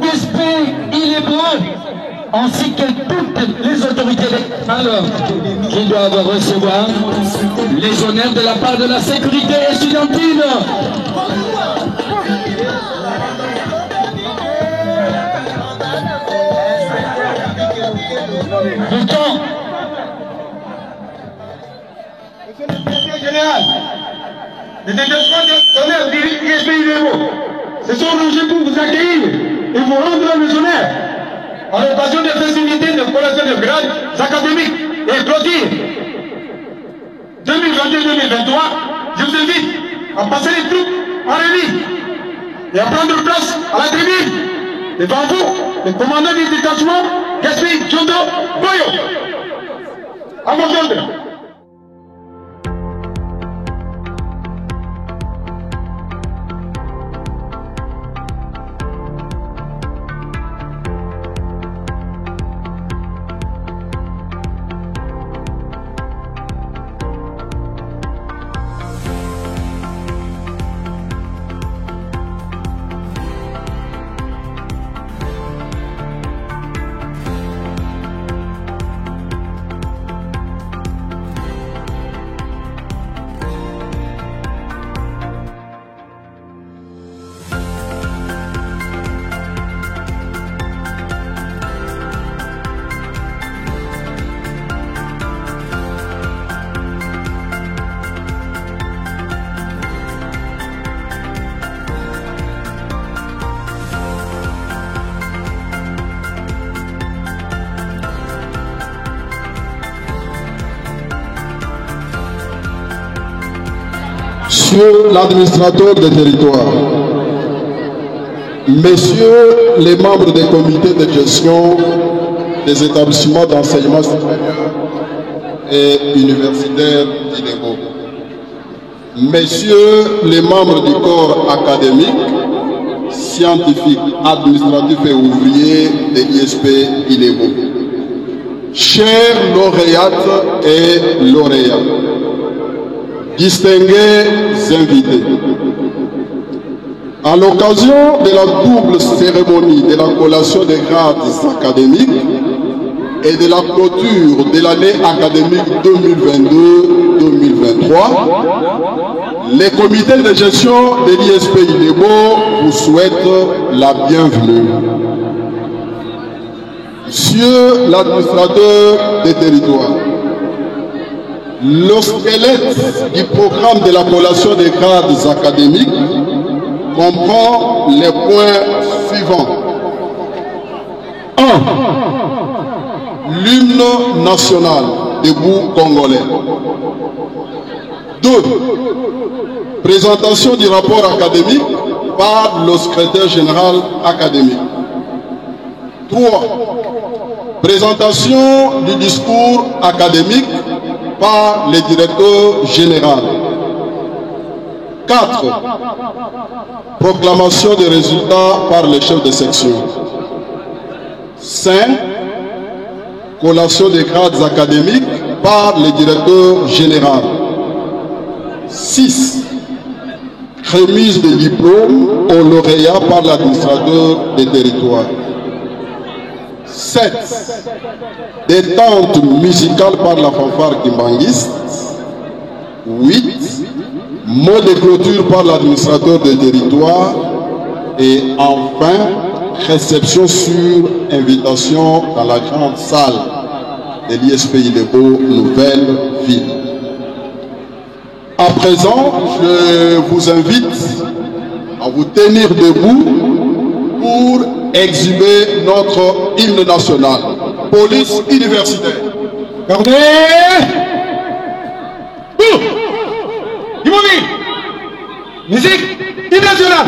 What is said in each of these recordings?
l'ISP Ilebo, ainsi que toutes les autorités qui doivent recevoir les honneurs de la part de la sécurité estudiantine. Du temps. Monsieur le secrétaire général, les détachements d'honneur du ISP Ilebo se sont rangés pour vous accueillir et vous rendre les honneurs à l'occasion des festivités de collation de grades académiques et clôture 2022-2023. Je vous invite à passer les troupes en revue et à prendre place à la tribune. Devant vous, le commandant du détachement, Gaspard Djondo Boyo. À mon ordre. Monsieur l'administrateur des territoires, Messieurs les membres des comités de gestion des établissements d'enseignement supérieur et universitaires d'Ilebo, Messieurs les membres du corps académique, scientifique, administratif et ouvrier de l'ISP Ilebo, chers lauréates et lauréats, distingués invités, à l'occasion de la double cérémonie de la collation des grades académiques et de la clôture de l'année académique 2022-2023, les comités de gestion de l'ISP Ilebo vous souhaitent la bienvenue. Monsieur l'administrateur des territoires, le squelette du programme de la collation des grades académiques comprend les points suivants. 1. L'hymne national debout congolais. 2. Présentation du rapport académique par le secrétaire général académique. 3. Présentation du discours académique par le directeur général. 4. Proclamation des résultats par les chefs de section. 5. Collation des grades académiques par le directeur général. 6. Remise des diplômes aux lauréats par l'administrateur des territoires. 7. Détente musicale par la fanfare kimbanguiste. 8. Mot de clôture par l'administrateur des territoires. Et enfin, réception sur invitation dans la grande salle de l'ISP Ilebo Nouvelle-Ville. À présent, je vous invite à vous tenir debout pour exhiber notre hymne national. Police universitaire. Gardez. Musique hymne national.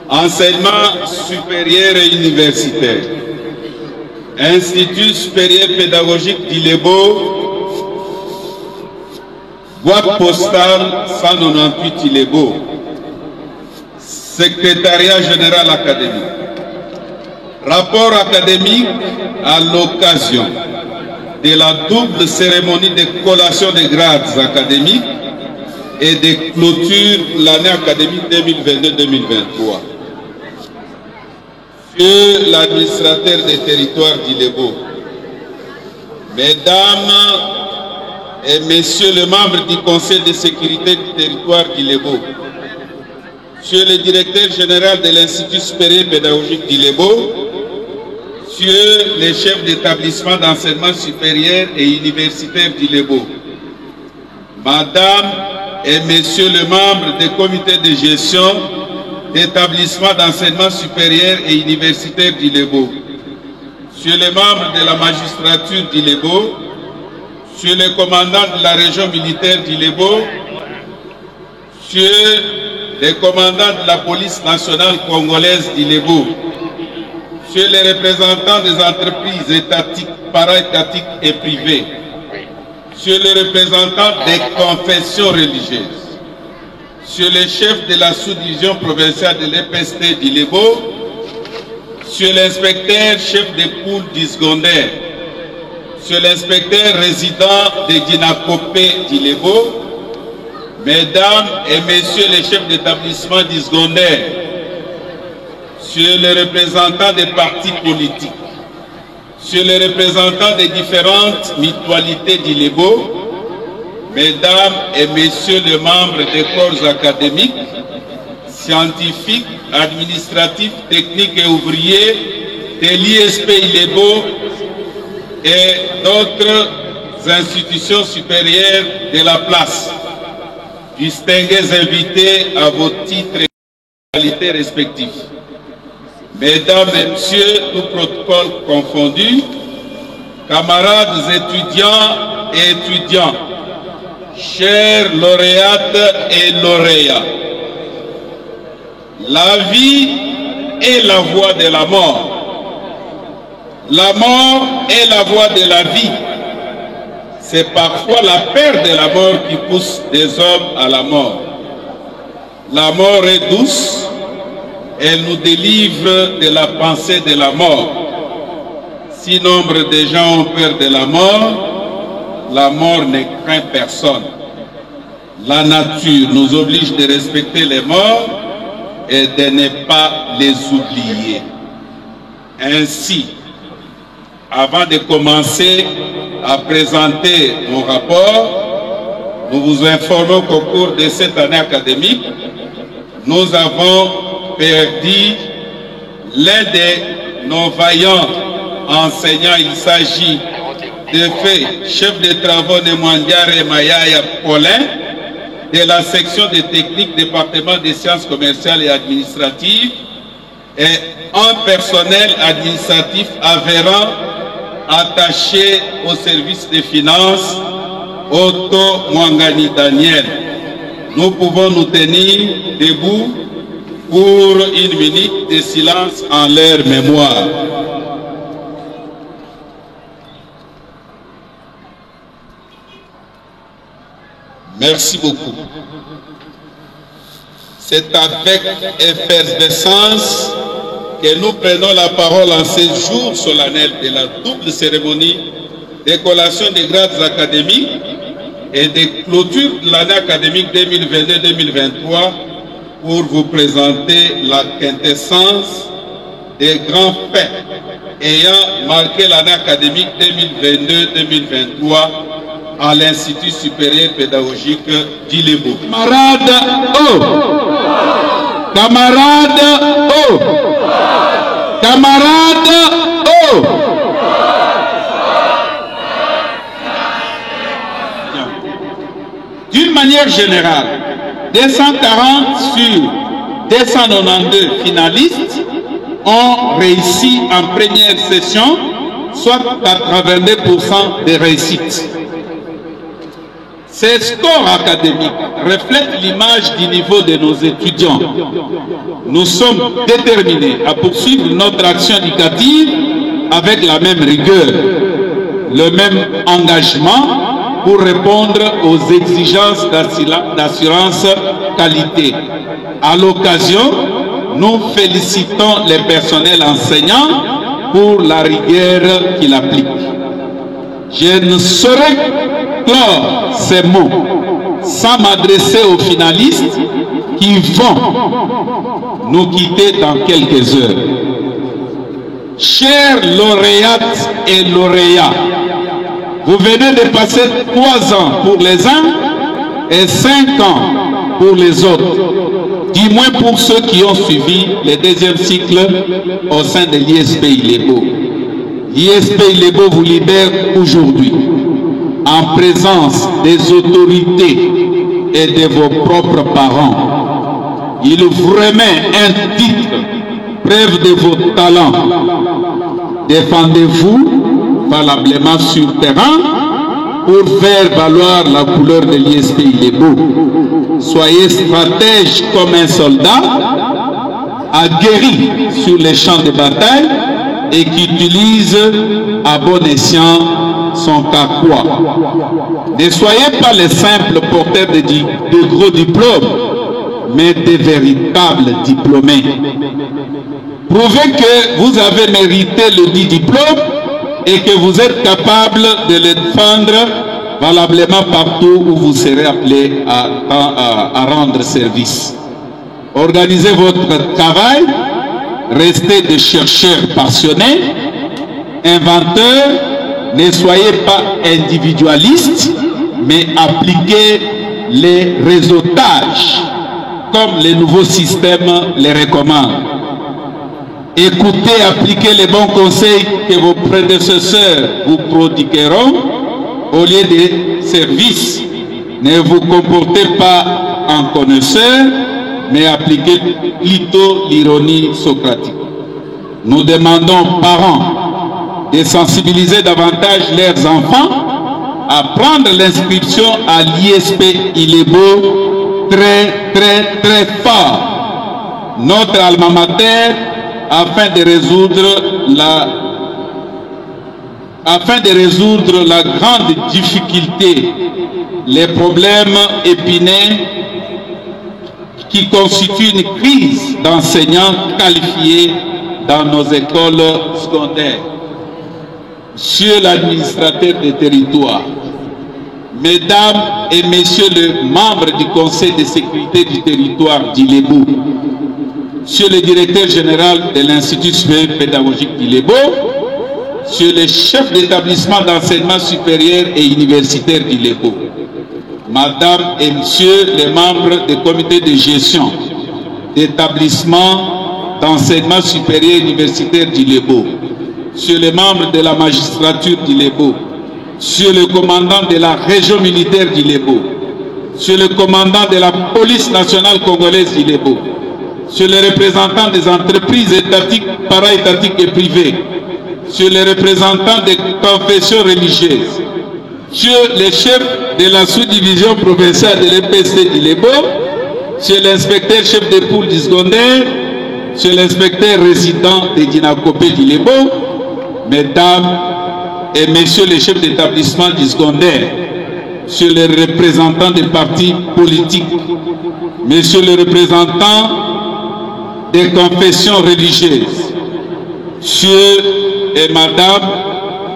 Enseignement supérieur et universitaire. Institut supérieur pédagogique d'Ilebo, boîte postale 198 Ilebo, secrétariat général académique. Rapport académique à l'occasion de la double cérémonie de collation des grades académiques et de clôture l'année académique 2022-2023. Monsieur l'administrateur des territoires d'Ilebo, Mesdames et Messieurs les membres du Conseil de sécurité du territoire d'Ilebo, Monsieur le directeur général de l'Institut supérieur pédagogique d'Ilebo, Monsieur les chefs d'établissement d'enseignement supérieur et universitaire d'Ilebo, Madame et Messieurs les membres des comités de gestion d'établissements d'enseignement supérieur et universitaire d'Ilebo, Monsieur les membres de la magistrature d'Ilebo, Monsieur le commandant de la région militaire d'Ilebo, Monsieur les commandants de la police nationale congolaise d'Ilebo, Monsieur les représentants des entreprises étatiques, para-étatiques et privées, Monsieur les représentants des confessions religieuses, Monsieur le chef de la sous-division provinciale de l'EPST d'Ilebo, Monsieur l'inspecteur chef des poules du secondaire, Monsieur l'inspecteur résident de Guinakopé d'Ilebo, Mesdames et Messieurs les chefs d'établissement du secondaire, Monsieur les représentants des partis politiques, Monsieur les représentants des différentes mutualités d'Ilebo, Mesdames et Messieurs les membres des corps académiques, scientifiques, administratifs, techniques et ouvriers de l'ISP Ilebo et d'autres institutions supérieures de la place, distingués invités à vos titres et qualités respectifs. Mesdames et Messieurs, tous protocoles confondus, camarades étudiants et étudiants, chers lauréates et lauréats, la vie est la voie de la mort. La mort est la voie de la vie. C'est parfois la peur de la mort qui pousse des hommes à la mort. La mort est douce, elle nous délivre de la pensée de la mort. Si nombre de gens ont peur de la mort ne craint personne. La nature nous oblige de respecter les morts et de ne pas les oublier. Ainsi, avant de commencer à présenter nos rapports, nous vous informons qu'au cours de cette année académique, nous avons perdu l'un de nos vaillants enseignants. Il s'agit de fait chef de travaux Nemwandiare Mayaya Paulin de la section des techniques département des sciences commerciales et administratives et un personnel administratif avérant attaché au service des finances, Otto Mwangani Daniel. Nous pouvons nous tenir debout pour une minute de silence en leur mémoire. Merci beaucoup. C'est avec effervescence que nous prenons la parole en ce jour solennel de la double cérémonie de collation des grades académiques et de clôture de l'année académique 2022-2023 pour vous présenter la quintessence des grands faits ayant marqué l'année académique 2022-2023 à l'Institut supérieur pédagogique d'Ilebo. Camarades, oh! Camarades, oh! Camarades, oh! D'une manière générale, 240 sur 292 finalistes ont réussi en première session, soit 82% de réussite. Ces scores académiques reflètent l'image du niveau de nos étudiants. Nous sommes déterminés à poursuivre notre action éducative avec la même rigueur, le même engagement pour répondre aux exigences d'assurance qualité. À l'occasion, nous félicitons les personnels enseignants pour la rigueur qu'ils appliquent. Je ne saurais clore ces mots sans m'adresser aux finalistes qui vont nous quitter dans quelques heures. Chers lauréates et lauréats, vous venez de passer 3 ans pour les uns et 5 ans pour les autres, du moins pour ceux qui ont suivi le 2e cycle au sein de l'ISP Ilebo. L'ISP Ilebo vous libère aujourd'hui en présence des autorités et de vos propres parents. Il vous remet un titre, preuve de vos talents. Défendez-vous valablement sur terrain pour faire valoir la couleur de l'ISP Ilebo. Soyez stratège comme un soldat, aguerri sur les champs de bataille et qui utilise à bon escient son carquois. Ne soyez pas les simples porteurs de gros diplômes, mais des véritables diplômés. Prouvez que vous avez mérité le dit diplôme et que vous êtes capable de le défendre valablement partout où vous serez appelé à rendre service. Organisez votre travail, restez des chercheurs passionnés, inventeurs, ne soyez pas individualistes, mais appliquez les réseautages comme les nouveaux systèmes les recommandent. Écoutez, appliquez les bons conseils que vos prédécesseurs vous prodigueront au lieu des services. Ne vous comportez pas en connaisseur, mais appliquez plutôt l'ironie socratique. Nous demandons aux parents de sensibiliser davantage leurs enfants à prendre l'inscription à l'ISP Ilebo très fort. Notre alma mater, afin de résoudre la grande difficulté, les problèmes épineux qui constituent une crise d'enseignants qualifiés dans nos écoles secondaires. Monsieur l'administrateur des territoires, mesdames et messieurs les membres du Conseil de sécurité du territoire d'Ilebo, monsieur le directeur général de l'Institut supérieur pédagogique d'Ilebo, monsieur le chef d'établissement d'enseignement supérieur et universitaire d'Ilebo, madame et monsieur les membres du comité de gestion d'établissement d'enseignement supérieur et universitaire d'Ilebo, monsieur les membres de la magistrature d'Ilebo, monsieur le commandant de la région militaire d'Ilebo, monsieur le commandant de la police nationale congolaise d'Ilebo, monsieur le représentant des entreprises étatiques, para-étatiques et privées, monsieur le représentant des confessions religieuses, monsieur le chef de la sous-division provinciale de l'EPC d'Ilebo, monsieur l'inspecteur chef de poule du secondaire, monsieur l'inspecteur résident de Dinakopé d'Ilebo, mesdames et messieurs les chefs d'établissement du secondaire, monsieur le représentant des partis politiques, monsieur le représentant des confessions religieuses, monsieur et madame,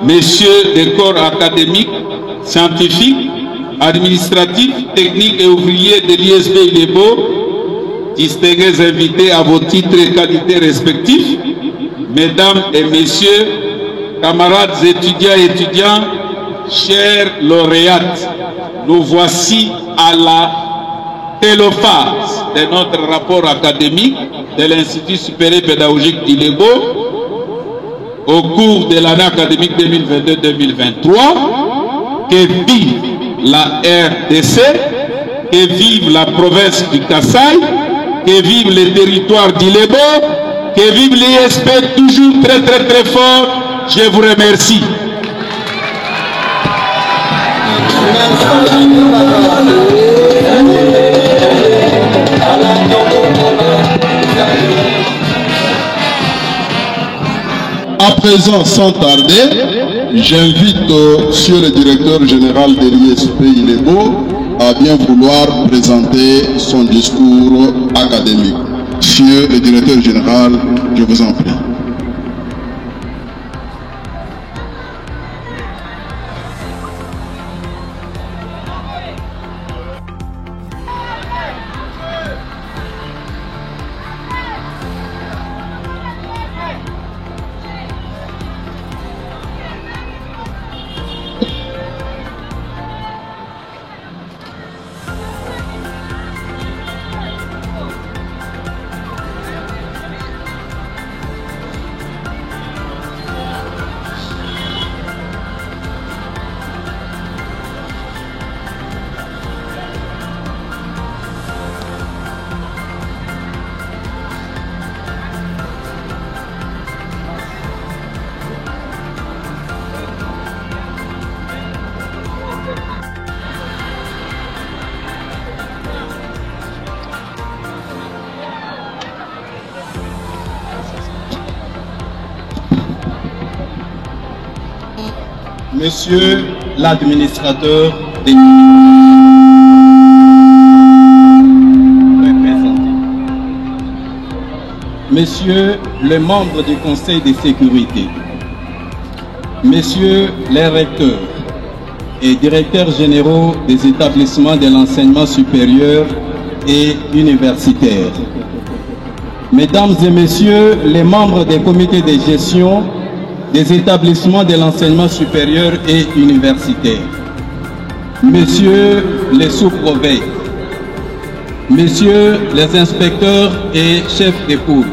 messieurs des corps académiques, scientifiques, administratifs, techniques et ouvriers de l'ISP Ilebo, distingués invités à vos titres et qualités respectifs, mesdames et messieurs, camarades étudiants et étudiants, chers lauréates, nous voici à la télophase de notre rapport académique de l'Institut supérieur pédagogique d'Ilebo au cours de l'année académique 2022-2023. Que vive la RDC, que vive la province du Kasaï, que vive le territoire d'Ilebo, que vive l'ISP toujours très fort. Je vous remercie. À présent, sans tarder, j'invite Monsieur le directeur général de l'ISP Ilebo à bien vouloir présenter son discours académique. Monsieur le directeur général, je vous en prie. Monsieur l'administrateur des représentés, Messieurs les membres du Conseil de sécurité, Messieurs les recteurs et directeurs généraux des établissements de l'enseignement supérieur et universitaire, Mesdames et Messieurs les membres des comités de gestion des établissements de l'enseignement supérieur et universitaire, Messieurs les sous-proveils, Messieurs les inspecteurs et chefs de pôle,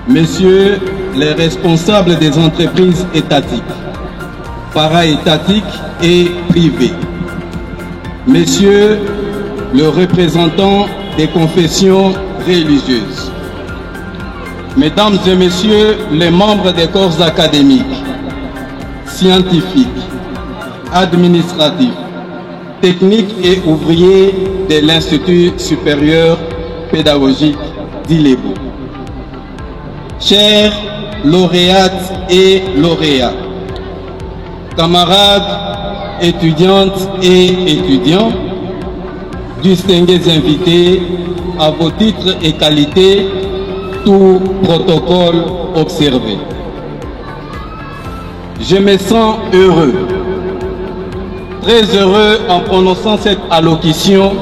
Messieurs les responsables des entreprises étatiques, para-étatiques et privées, Messieurs le représentant des confessions religieuses, Mesdames et Messieurs les membres des corps académiques, scientifiques, administratifs, techniques et ouvriers de l'Institut supérieur pédagogique d'Ilebo, chers lauréates et lauréats, camarades étudiantes et étudiants, distingués invités à vos titres et qualités, tout protocole observé. Je me sens heureux, très heureux en prononçant cette allocution,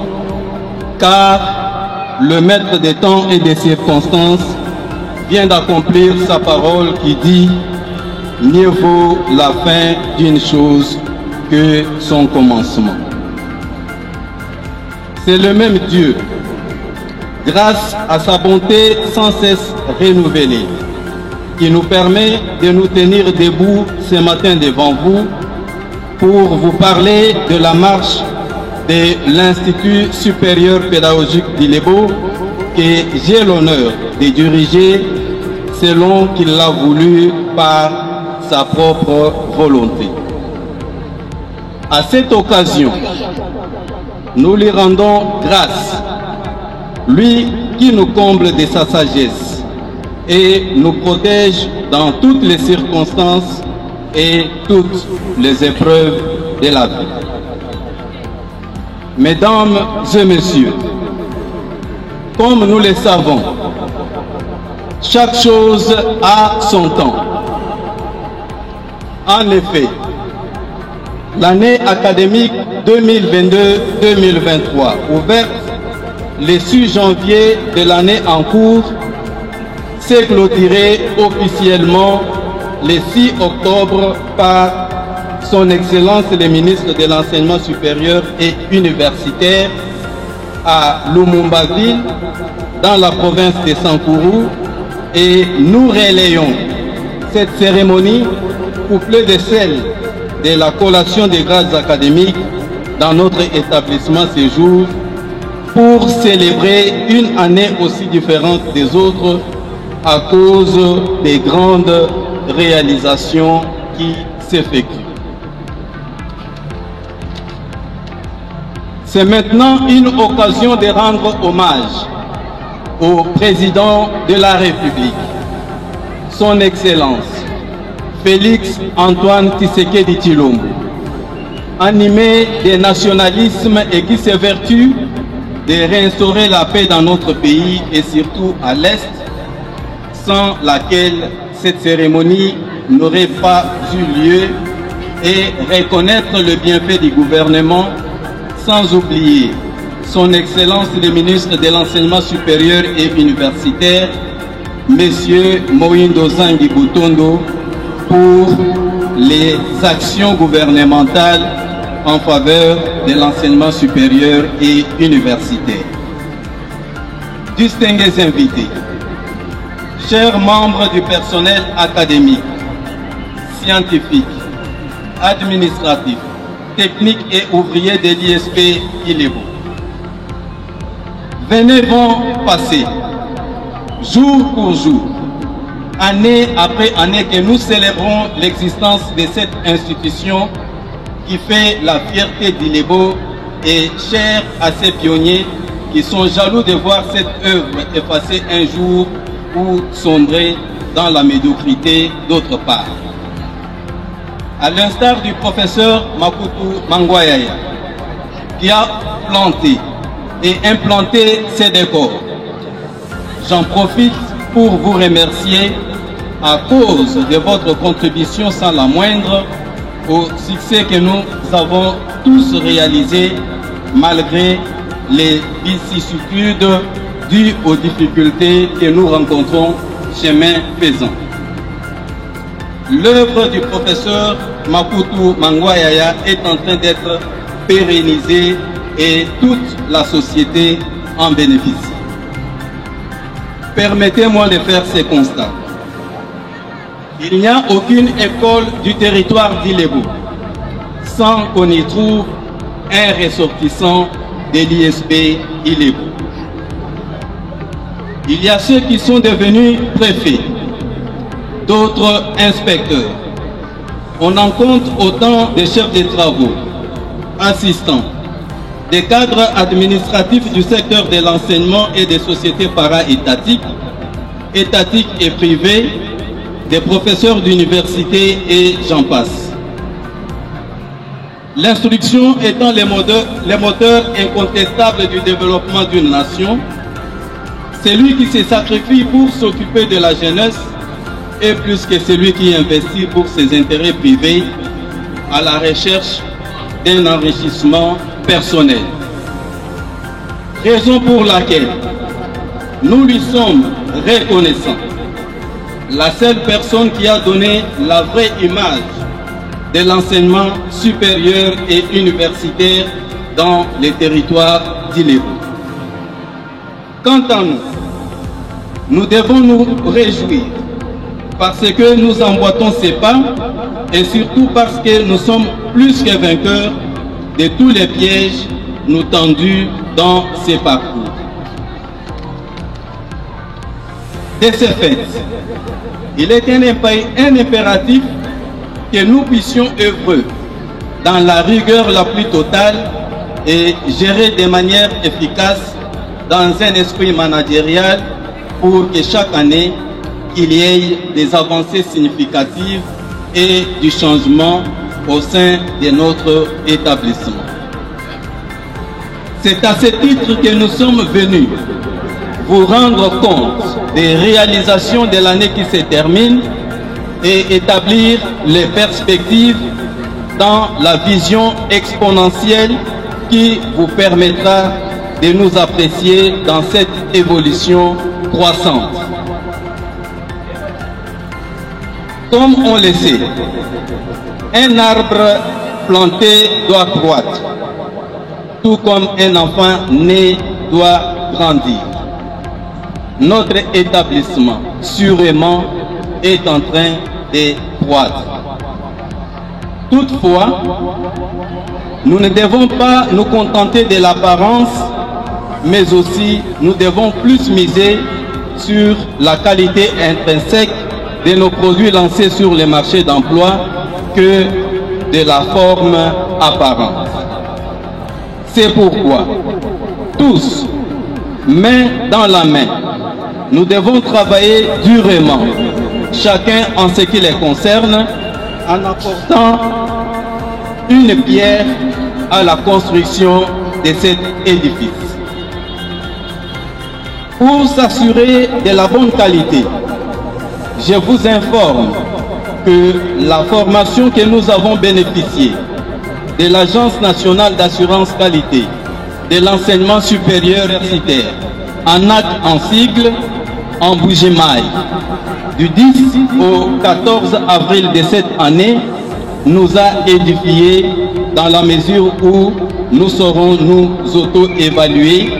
car le maître des temps et des circonstances vient d'accomplir sa parole qui dit « Mieux vaut la fin d'une chose que son commencement ». C'est le même Dieu, grâce à sa bonté sans cesse renouvelée, qui nous permet de nous tenir debout ce matin devant vous pour vous parler de la marche de l'Institut supérieur pédagogique d'Ilebo que j'ai l'honneur de diriger selon qu'il l'a voulu par sa propre volonté. À cette occasion, nous lui rendons grâce, lui qui nous comble de sa sagesse et nous protège dans toutes les circonstances et toutes les épreuves de la vie. Mesdames et Messieurs, comme nous le savons, chaque chose a son temps. En effet, l'année académique 2022-2023, ouverte le 6 janvier de l'année en cours, s'est clôturée officiellement le 6 octobre par son Excellence le ministre de l'Enseignement supérieur et universitaire à Lumumba-Ville, dans la province de Sankourou, et nous relayons cette cérémonie couplée de celle de la collation des grades académiques dans notre établissement séjour pour célébrer une année aussi différente des autres à cause des grandes réalisations qui s'effectuent. C'est maintenant une occasion de rendre hommage au président de la République, son Excellence, Félix Antoine Tshisekedi Tshilombo, animé de nationalisme et qui s'évertue de réinstaurer la paix dans notre pays et surtout à l'Est, sans laquelle cette cérémonie n'aurait pas eu lieu, et reconnaître le bienfait du gouvernement, sans oublier son Excellence le ministre de l'Enseignement supérieur et universitaire, M. Moïndo Zangi Boutondo, pour les actions gouvernementales en faveur de l'enseignement supérieur et universitaire. Distingués invités, chers membres du personnel académique, scientifique, administratif, technique et ouvrier de l'ISP Ilebo, venez vont passer, jour pour jour, année après année, que nous célébrons l'existence de cette institution qui fait la fierté d'Ilebo et chère à ces pionniers qui sont jaloux de voir cette œuvre effacée un jour ou sombrer dans la médiocrité d'autre part. À l'instar du professeur Makutu Mangwayaya, qui a planté et implanté ces décors, j'en profite pour vous remercier à cause de votre contribution sans la moindre au succès que nous avons tous réalisé malgré les vicissitudes dues aux difficultés que nous rencontrons chemin faisant. L'œuvre du professeur Makutu Mangwayaya est en train d'être pérennisée et toute la société en bénéficie. Permettez-moi de faire ces constats. Il n'y a aucune école du territoire d'Ilebo sans qu'on y trouve un ressortissant de l'ISP Ilebo. Il y a ceux qui sont devenus préfets, d'autres inspecteurs. On en compte autant de chefs de travaux, assistants, des cadres administratifs du secteur de l'enseignement et des sociétés para-étatiques, étatiques et privées, des professeurs d'université et j'en passe. L'instruction étant les moteurs incontestables du développement d'une nation, celui qui se sacrifie pour s'occuper de la jeunesse est plus que celui qui investit pour ses intérêts privés à la recherche d'un enrichissement personnel. Raison pour laquelle nous lui sommes reconnaissants. La seule personne qui a donné la vraie image de l'enseignement supérieur et universitaire dans les territoires d'Ilebo. Quant à nous, nous devons nous réjouir parce que nous emboîtons ces pas et surtout parce que nous sommes plus que vainqueurs de tous les pièges nous tendus dans ces parcours. De ce fait, il est un impératif que nous puissions œuvrer dans la rigueur la plus totale et gérer de manière efficace dans un esprit managérial pour que chaque année, il y ait des avancées significatives et du changement au sein de notre établissement. C'est à ce titre que nous sommes venus vous rendre compte des réalisations de l'année qui se termine et établir les perspectives dans la vision exponentielle qui vous permettra de nous apprécier dans cette évolution croissante. Comme on le sait, un arbre planté doit croître, tout comme un enfant né doit grandir. Notre établissement, sûrement, est en train de croître. Toutefois, nous ne devons pas nous contenter de l'apparence, mais aussi nous devons plus miser sur la qualité intrinsèque de nos produits lancés sur les marchés d'emploi que de la forme apparente. C'est pourquoi, tous, main dans la main, nous devons travailler durement, chacun en ce qui les concerne, en apportant une pierre à la construction de cet édifice. Pour s'assurer de la bonne qualité, je vous informe que la formation que nous avons bénéficiée de l'Agence nationale d'assurance qualité de l'enseignement supérieur universitaire, ANAQ en sigle, en Bujimaï, du 10 au 14 avril de cette année, nous a édifiés dans la mesure où nous saurons nous auto-évaluer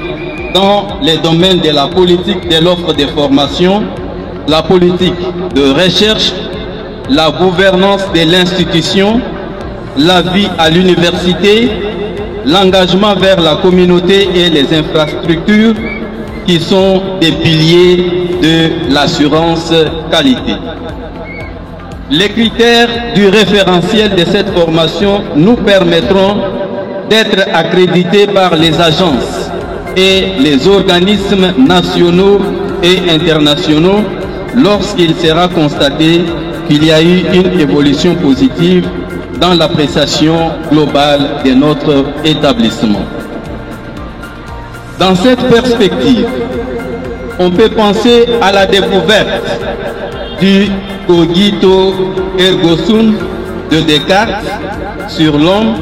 dans les domaines de la politique de l'offre de formation, la politique de recherche, la gouvernance de l'institution, la vie à l'université, l'engagement vers la communauté et les infrastructures qui sont des piliers de l'assurance qualité. Les critères du référentiel de cette formation nous permettront d'être accrédités par les agences et les organismes nationaux et internationaux lorsqu'il sera constaté qu'il y a eu une évolution positive dans l'appréciation globale de notre établissement. Dans cette perspective, on peut penser à la découverte du Cogito ergo sum de Descartes sur l'homme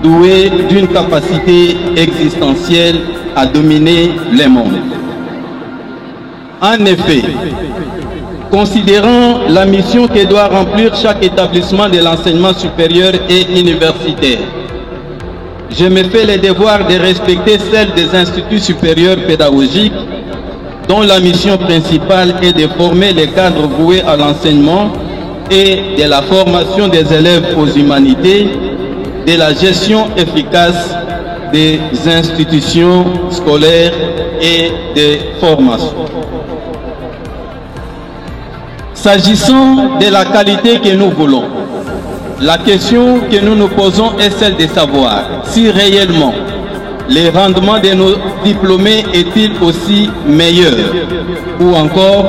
doué d'une capacité existentielle à dominer les mondes. En effet, considérant la mission que doit remplir chaque établissement de l'enseignement supérieur et universitaire, je me fais le devoir de respecter celle des instituts supérieurs pédagogiques dont la mission principale est de former les cadres voués à l'enseignement et de la formation des élèves aux humanités, de la gestion efficace des institutions scolaires et des formations. S'agissant de la qualité que nous voulons, la question que nous nous posons est celle de savoir si réellement les rendements de nos diplômés est-il aussi meilleur, ou encore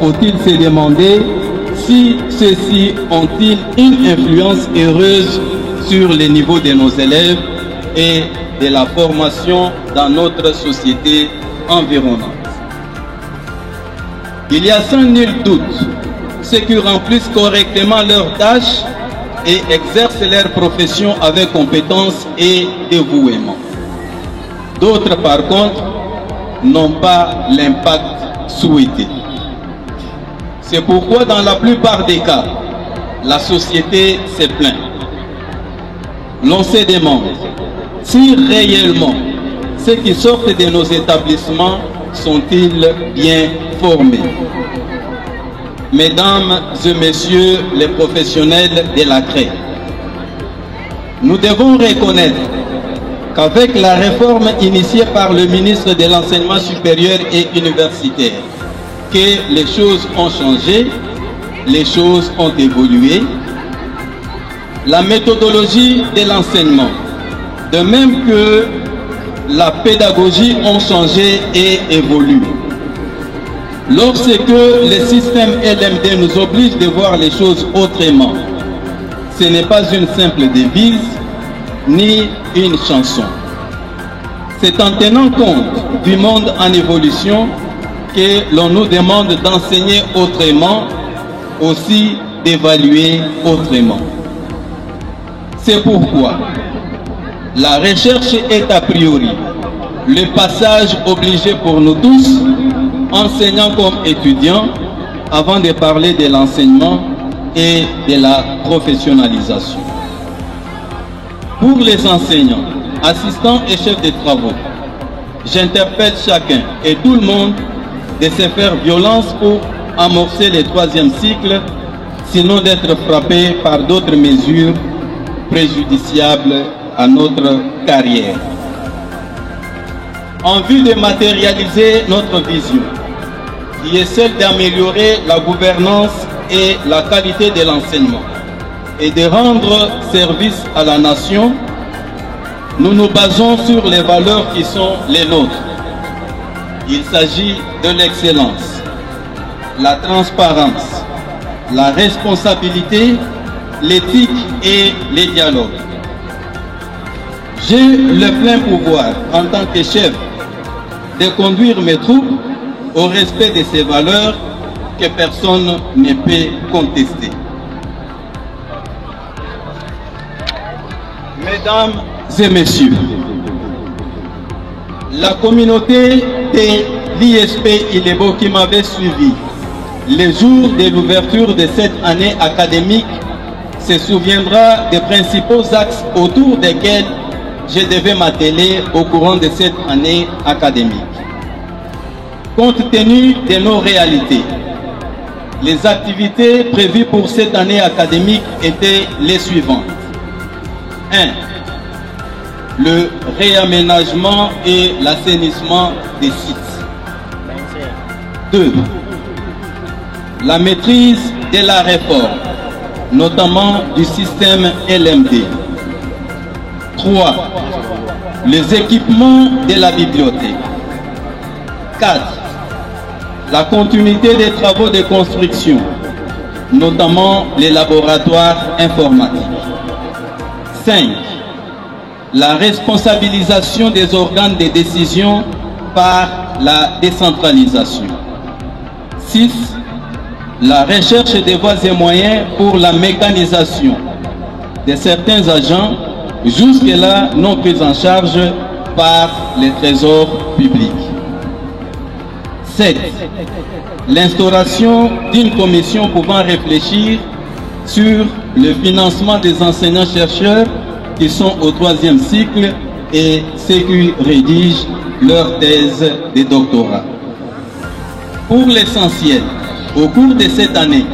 faut-il se demander si ceux-ci ont-ils une influence heureuse sur le niveau de nos élèves et de la formation dans notre société environnante. Il y a sans nul doute ceux qui remplissent correctement leurs tâches et exercent leur profession avec compétence et dévouement. D'autres, par contre, n'ont pas l'impact souhaité. C'est pourquoi, dans la plupart des cas, la société se plaint. L'on se demande si réellement ceux qui sortent de nos établissements sont-ils bien formés. Mesdames et messieurs les professionnels de la CRE, nous devons reconnaître qu'avec la réforme initiée par le ministre de l'Enseignement supérieur et universitaire, que les choses ont changé, les choses ont évolué. La méthodologie de l'enseignement, de même que la pédagogie ont changé et évolué. Lorsque le système LMD nous oblige de voir les choses autrement, ce n'est pas une simple devise, ni une chanson. C'est en tenant compte du monde en évolution que l'on nous demande d'enseigner autrement, aussi d'évaluer autrement. C'est pourquoi la recherche est a priori le passage obligé pour nous tous, enseignants comme étudiants, avant de parler de l'enseignement et de la professionnalisation. Pour les enseignants, assistants et chefs de travaux, j'interpelle chacun et tout le monde de se faire violence pour amorcer le troisième cycle, sinon d'être frappé par d'autres mesures préjudiciables à notre carrière. En vue de matérialiser notre vision, qui est celle d'améliorer la gouvernance et la qualité de l'enseignement et de rendre service à la nation, nous nous basons sur les valeurs qui sont les nôtres. Il s'agit de l'excellence, la transparence, la responsabilité, l'éthique et les dialogues. J'ai le plein pouvoir, en tant que chef, de conduire mes troupes au respect de ces valeurs que personne ne peut contester. Mesdames et messieurs, la communauté de l'ISP Ilebo qui m'avait suivi les jours de l'ouverture de cette année académique se souviendra des principaux axes autour desquels je devais m'atteler au courant de cette année académique. Compte tenu de nos réalités, les activités prévues pour cette année académique étaient les suivantes. 1. Le réaménagement et l'assainissement des sites. 2. La maîtrise de la réforme, notamment du système LMD. 3. Les équipements de la bibliothèque. 4. La continuité des travaux de construction, notamment les laboratoires informatiques. 5. La responsabilisation des organes de décision par la décentralisation. 6. La recherche des voies et moyens pour la mécanisation de certains agents jusque-là non pris en charge par les trésors publics. 7. L'instauration d'une commission pouvant réfléchir sur le financement des enseignants-chercheurs qui sont au 3e cycle et ceux qui rédigent leur thèse de doctorat. Pour l'essentiel, au cours de cette année,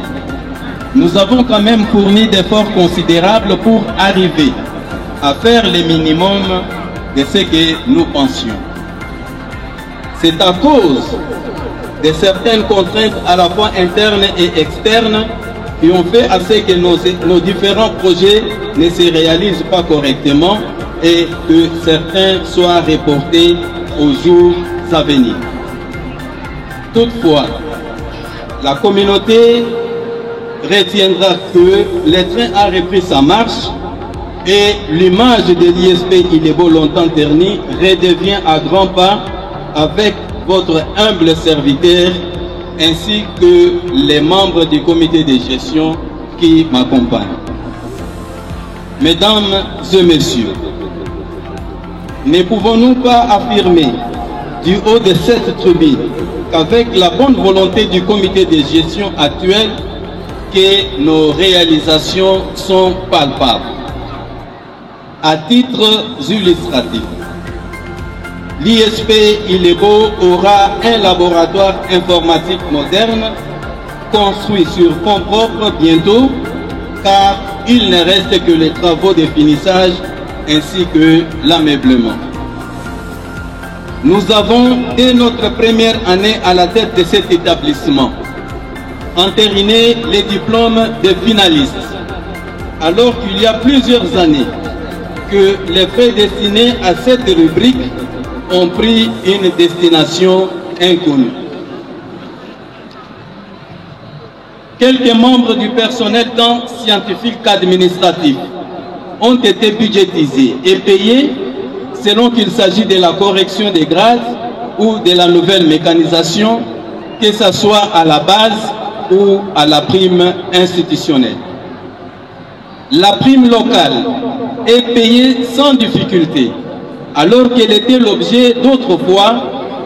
nous avons quand même fourni d'efforts considérables pour arriver à faire le minimum de ce que nous pensions. C'est à cause de certaines contraintes à la fois internes et externes qui ont fait à ce que nos différents projets ne se réalisent pas correctement et que certains soient reportés aux jours à venir. Toutefois, la communauté retiendra que le train a repris sa marche et l'image de l'ISP Ilebo longtemps ternie redevient à grands pas avec votre humble serviteur ainsi que les membres du comité de gestion qui m'accompagnent. Mesdames et messieurs, ne pouvons-nous pas affirmer du haut de cette tribune qu'avec la bonne volonté du comité de gestion actuel, que nos réalisations sont palpables. À titre illustratif, l'ISP Ilebo aura un laboratoire informatique moderne construit sur fonds propres bientôt, car il ne reste que les travaux de finissage ainsi que l'ameublement. Nous avons, dès notre première année à la tête de cet établissement, entériné les diplômes de finalistes, alors qu'il y a plusieurs années que les frais destinés à cette rubrique ont pris une destination inconnue. Quelques membres du personnel tant scientifique qu'administratif ont été budgétisés et payés selon qu'il s'agit de la correction des grades ou de la nouvelle mécanisation, que ce soit à la base ou à la prime institutionnelle. La prime locale est payée sans difficulté, alors qu'elle était l'objet d'autrefois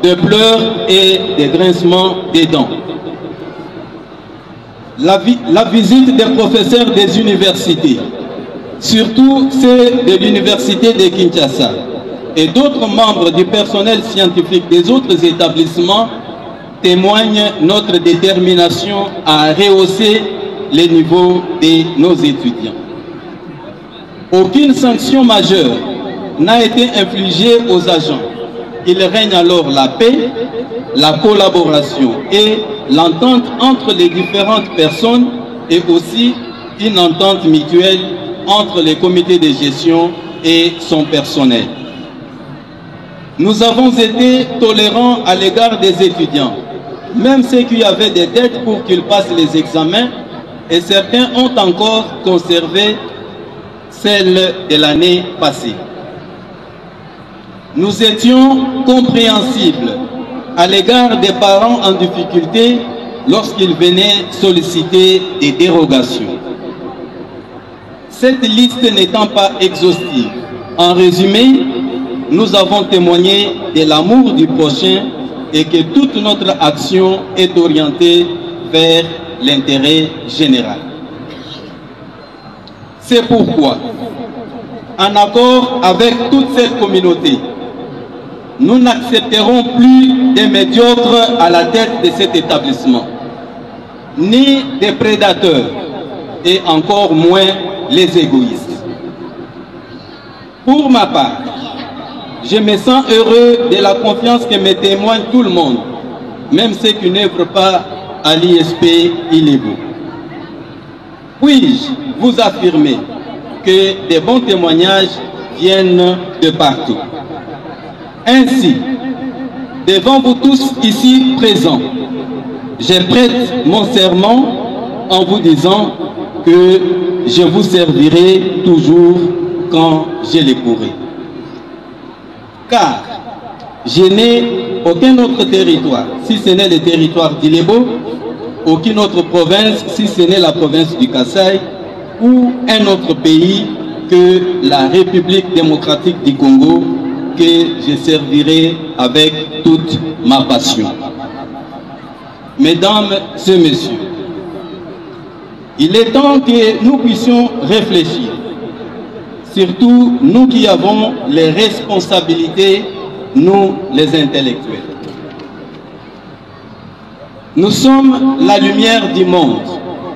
de pleurs et de grincements des dents. La visite des professeurs des universités, surtout ceux de l'université de Kinshasa, et d'autres membres du personnel scientifique des autres établissements témoignent notre détermination à rehausser les niveaux de nos étudiants. Aucune sanction majeure n'a été infligée aux agents. Il règne alors la paix, la collaboration et l'entente entre les différentes personnes et aussi une entente mutuelle entre les comités de gestion et son personnel. Nous avons été tolérants à l'égard des étudiants, même ceux qui avaient des dettes pour qu'ils passent les examens, et certains ont encore conservé celles de l'année passée. Nous étions compréhensibles à l'égard des parents en difficulté lorsqu'ils venaient solliciter des dérogations. Cette liste n'étant pas exhaustive, en résumé, nous avons témoigné de l'amour du prochain et que toute notre action est orientée vers l'intérêt général. C'est pourquoi, en accord avec toute cette communauté, nous n'accepterons plus des médiocres à la tête de cet établissement, ni des prédateurs, et encore moins les égoïstes. Pour ma part, je me sens heureux de la confiance que me témoigne tout le monde, même ceux qui n'œuvrent pas à l'ISP Ilebo. Puis-je vous affirmer que des bons témoignages viennent de partout. Ainsi, devant vous tous ici présents, je prête mon serment en vous disant que je vous servirai toujours quand je le pourrai. Car je n'ai aucun autre territoire, si ce n'est le territoire d'Ilebo, aucune autre province, si ce n'est la province du Kasaï, ou un autre pays que la République démocratique du Congo, que je servirai avec toute ma passion. Mesdames et messieurs, il est temps que nous puissions réfléchir, surtout nous qui avons les responsabilités, nous les intellectuels. Nous sommes la lumière du monde,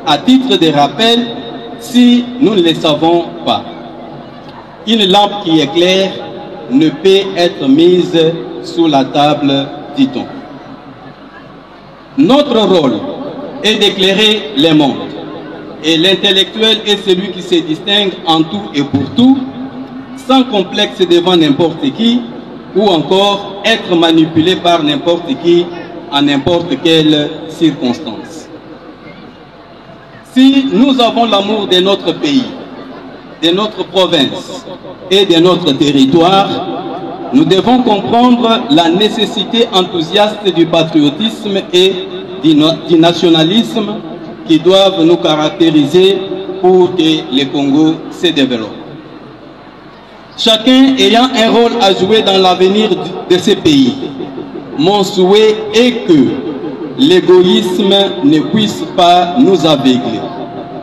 à titre de rappel, si nous ne le savons pas. Une lampe qui éclaire ne peut être mise sous la table, dit-on. Notre rôle est d'éclairer le monde. Et l'intellectuel est celui qui se distingue en tout et pour tout, sans complexe devant n'importe qui, ou encore être manipulé par n'importe qui en n'importe quelle circonstance. Si nous avons l'amour de notre pays, de notre province et de notre territoire, nous devons comprendre la nécessité enthousiaste du patriotisme et du nationalisme qui doivent nous caractériser pour que le Congo se développe. Chacun ayant un rôle à jouer dans l'avenir de ce pays, mon souhait est que l'égoïsme ne puisse pas nous aveugler,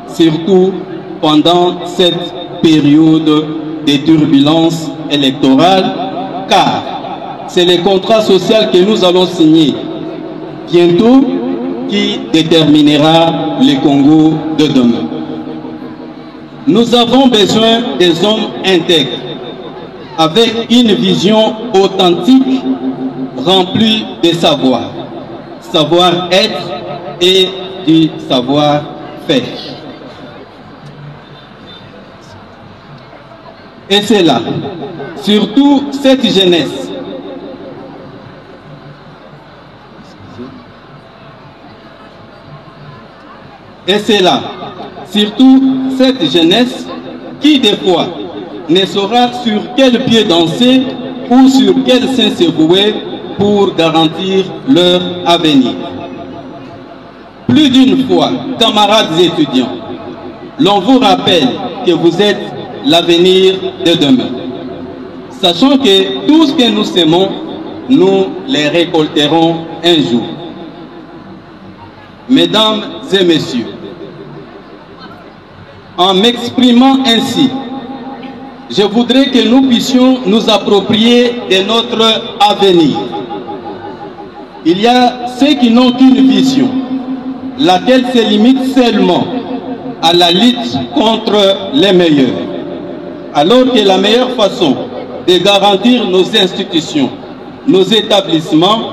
surtout pendant cette période de turbulence électorale, car c'est le contrat social que nous allons signer bientôt qui déterminera le Congo de demain. Nous avons besoin des hommes intègres, avec une vision authentique, remplie de savoir, savoir-être et du savoir-faire. Et c'est là, surtout cette jeunesse, qui des fois ne saura sur quel pied danser ou sur quel sein se vouer pour garantir leur avenir. Plus d'une fois, camarades étudiants, l'on vous rappelle que vous êtes l'avenir de demain. Sachant que tout ce que nous sémons, nous les récolterons un jour. Mesdames et messieurs, en m'exprimant ainsi, je voudrais que nous puissions nous approprier de notre avenir. Il y a ceux qui n'ont qu'une vision, laquelle se limite seulement à la lutte contre les meilleurs. Alors que la meilleure façon de garantir nos institutions, nos établissements,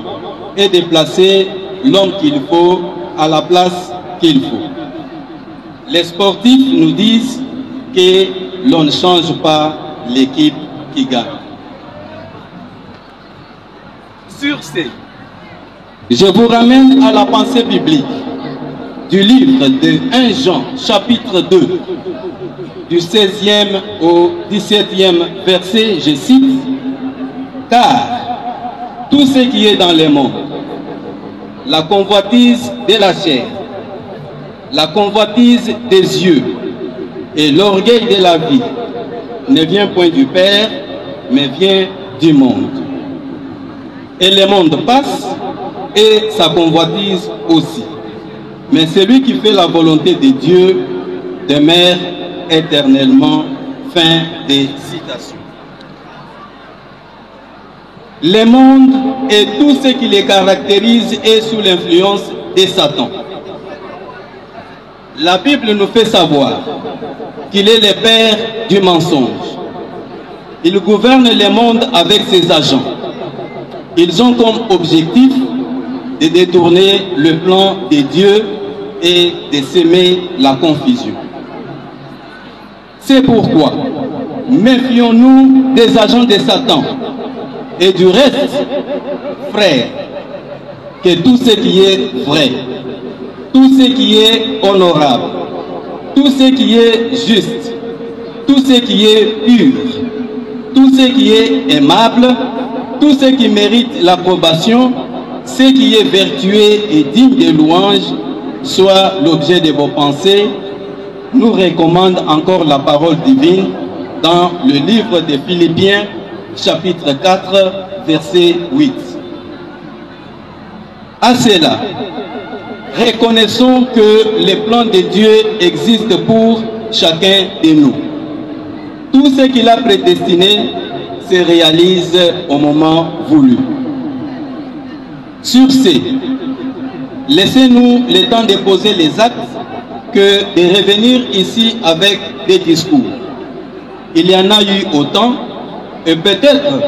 est de placer l'homme qu'il faut à la place qu'il faut. Les sportifs nous disent que l'on ne change pas l'équipe qui gagne. Sur ce, je vous ramène à la pensée biblique du livre de 1 Jean, chapitre 2, du 16e au 17e verset, je cite, « Car tout ce qui est dans le monde, la convoitise de la chair, la convoitise des yeux et l'orgueil de la vie ne vient point du Père, mais vient du monde. Et le monde passe et sa convoitise aussi. Mais celui qui fait la volonté de Dieu demeure éternellement. » Fin des citations. Le monde et tout ce qui les caractérise est sous l'influence de Satan. La Bible nous fait savoir qu'il est le père du mensonge. Il gouverne le monde avec ses agents. Ils ont comme objectif de détourner le plan de Dieu et de semer la confusion. C'est pourquoi méfions-nous des agents de Satan. Et du reste, frères, que tout ce qui est vrai, tout ce qui est honorable, tout ce qui est juste, tout ce qui est pur, tout ce qui est aimable, tout ce qui mérite l'approbation, ce qui est vertueux et digne de louange, soit l'objet de vos pensées, nous recommande encore la parole divine dans le livre de Philippiens, chapitre 4, verset 8. À cela, reconnaissons que les plans de Dieu existent pour chacun de nous. Tout ce qu'il a prédestiné se réalise au moment voulu. Sur ce, laissez-nous le temps de poser les actes que de revenir ici avec des discours. Il y en a eu autant, et peut-être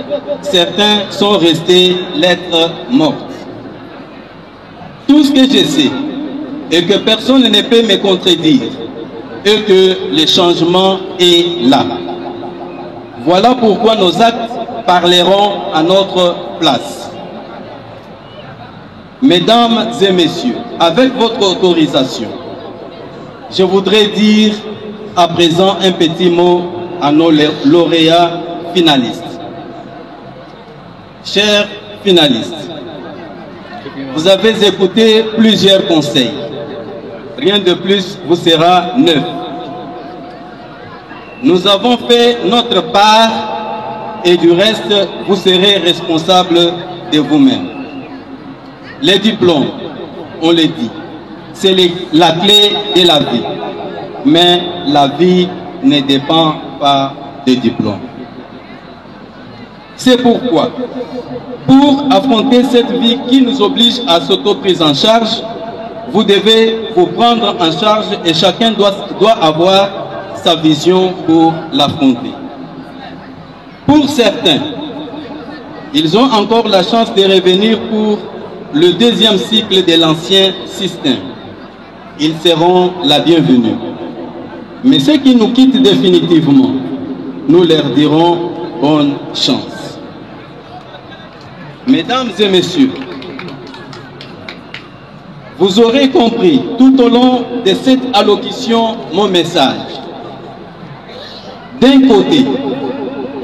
certains sont restés lettres mortes. Tout ce que je sais, et que personne ne peut me contredire, est que le changement est là. Voilà pourquoi nos actes parleront à notre place. Mesdames et messieurs, avec votre autorisation, je voudrais dire à présent un petit mot à nos lauréats finalistes. Chers finalistes, vous avez écouté plusieurs conseils. Rien de plus vous sera neuf. Nous avons fait notre part et du reste, vous serez responsables de vous-même. Les diplômes, on le dit, c'est la clé de la vie. Mais la vie ne dépend pas des diplômes. C'est pourquoi, pour affronter cette vie qui nous oblige à s'auto-prise en charge, vous devez vous prendre en charge et chacun doit avoir sa vision pour l'affronter. Pour certains, ils ont encore la chance de revenir pour le deuxième cycle de l'ancien système. Ils seront la bienvenue. Mais ceux qui nous quittent définitivement, nous leur dirons bonne chance. Mesdames et messieurs, vous aurez compris tout au long de cette allocution mon message. D'un côté,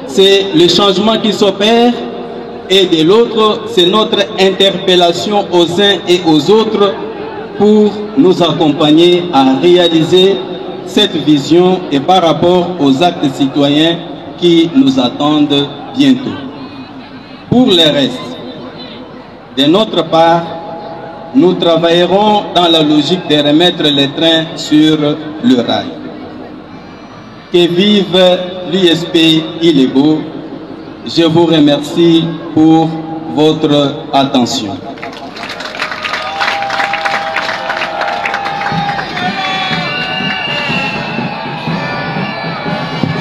c'est le changement qui s'opère et de l'autre, c'est notre interpellation aux uns et aux autres pour nous accompagner à réaliser cette vision et par rapport aux actes citoyens qui nous attendent bientôt. Pour le reste, de notre part, nous travaillerons dans la logique de remettre les trains sur le rail. Que vive l'USP Ilebo. Je vous remercie pour votre attention.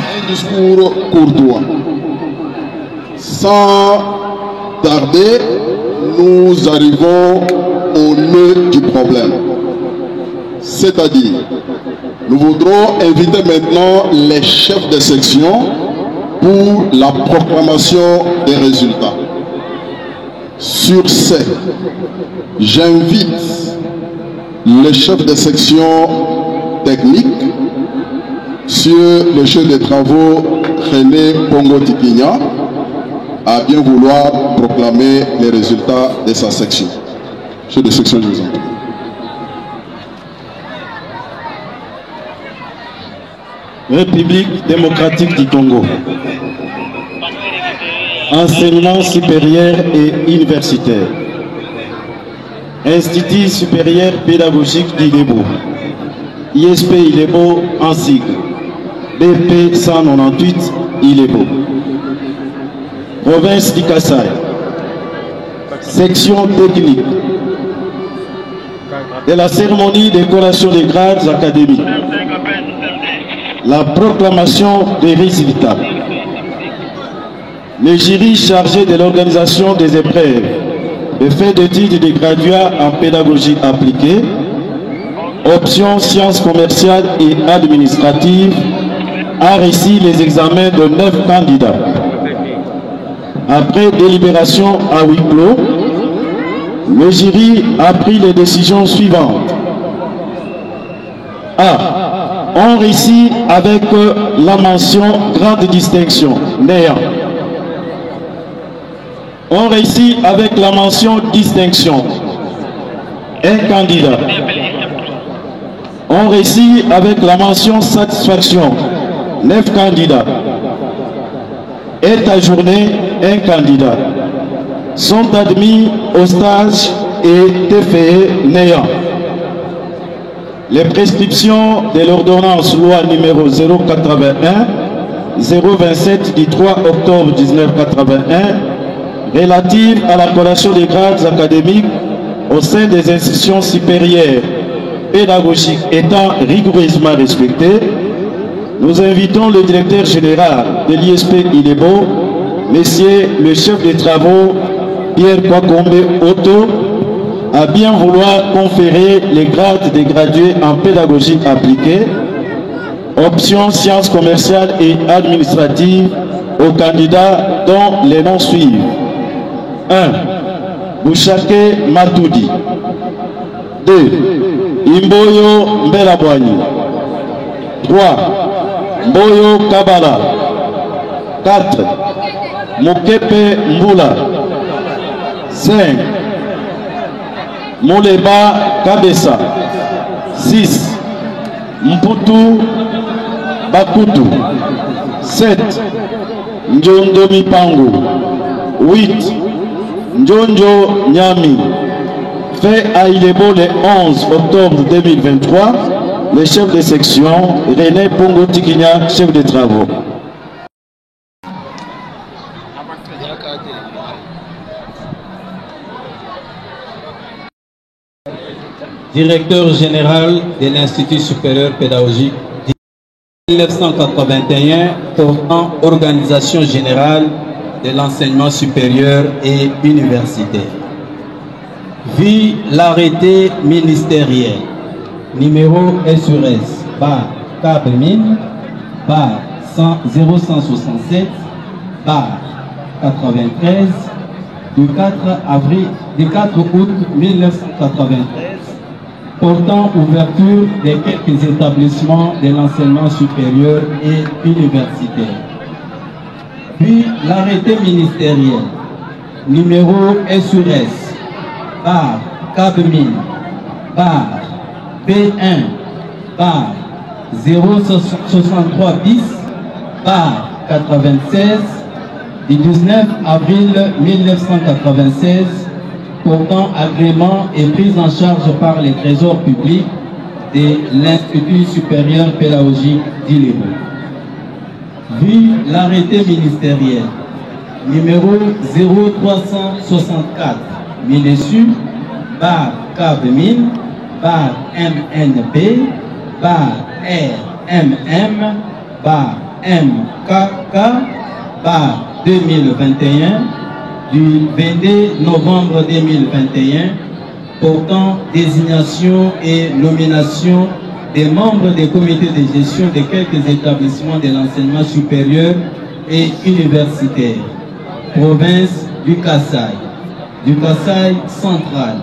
Un discours courtois. Sans tarder, nous arrivons au nœud du problème. C'est-à-dire, nous voudrons inviter maintenant les chefs de section pour la proclamation des résultats. Sur ce, j'invite le chef de section technique, Monsieur le chef de travaux René Pongo Tikinya, à bien vouloir proclamer les résultats de sa section. Chef de section, je vous en prie. République démocratique du Congo. Enseignement supérieur et universitaire. Institut supérieur pédagogique d'Ilebo. ISP Ilebo en sigle. BP 198 Ilebo. Province du Kassai. Section technique. De la cérémonie de collation des grades académiques. La proclamation des résultats. Le jury chargé de l'organisation des épreuves de fait d'études des graduats en pédagogie appliquée, option sciences commerciales et administratives, a reçu les examens de 9 candidats. Après délibération à huis clos, le jury a pris les décisions suivantes. A. On réussit avec la mention grande distinction, néant. On réussit avec la mention distinction, un candidat. On réussit avec la mention satisfaction, 9 candidats. Est ajourné, un candidat. Sont admis au stage et TFE néant. Les prescriptions de l'ordonnance loi numéro 081-027 du 3 octobre 1981 relative à la collation des grades académiques au sein des institutions supérieures pédagogiques étant rigoureusement respectées, nous invitons le directeur général de l'ISP Ilebo, Monsieur le chef des travaux Pierre Kwakombe Otto, à bien vouloir conférer les grades des gradués en pédagogie appliquée, option sciences commerciales et administratives aux candidats dont les noms suivent. 1. Bouchake Matoudi. 2. Imboyo Mbelabwani. 3. Mboyo Kabala. 4. Mokepe Mbula. 5. Moleba Kabesa. 6. Mputu Bakutu. 7. Njondomi Pango. 8. Njonjo Nyami. Fait à Ilebo le 11 octobre 2023, le chef de section René Pongo Tikinya, chef de travaux. Directeur général de l'Institut supérieur pédagogique 1981 portant organisation générale de l'enseignement supérieur et universitaire. Vu l'arrêté ministériel numéro SURS bar CAB-MIN bar 0167 bar 93 du 4 août 1993 portant ouverture de quelques établissements de l'enseignement supérieur et universitaire. Puis l'arrêté ministériel numéro SURS bar CAB-MIN bar B1 bar 063 bis bar 96 du 19 avril 1996 portant agrément et prise en charge par les trésors publics de l'Institut supérieur pédagogique d'Ilebo. Vu l'arrêté ministériel numéro 0364 MINESU bar CAB-MIN bar MNB bar RMM bar MKK bar 2021 du 22 novembre 2021 portant désignation et nomination des membres des comités de gestion de quelques établissements de l'enseignement supérieur et universitaire, province du Kasaï central,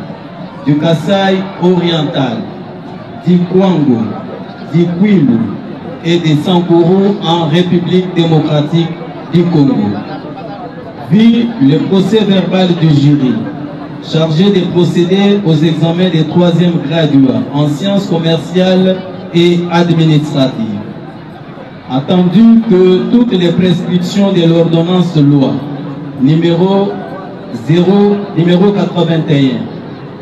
du Kasaï oriental, du Kwango, du Kwilu et des Sankourou en République démocratique du Congo. Vu le procès verbal du jury, chargé de procéder aux examens des 3e graduats en sciences commerciales et administratives. Attendu que toutes les prescriptions de l'ordonnance de loi numéro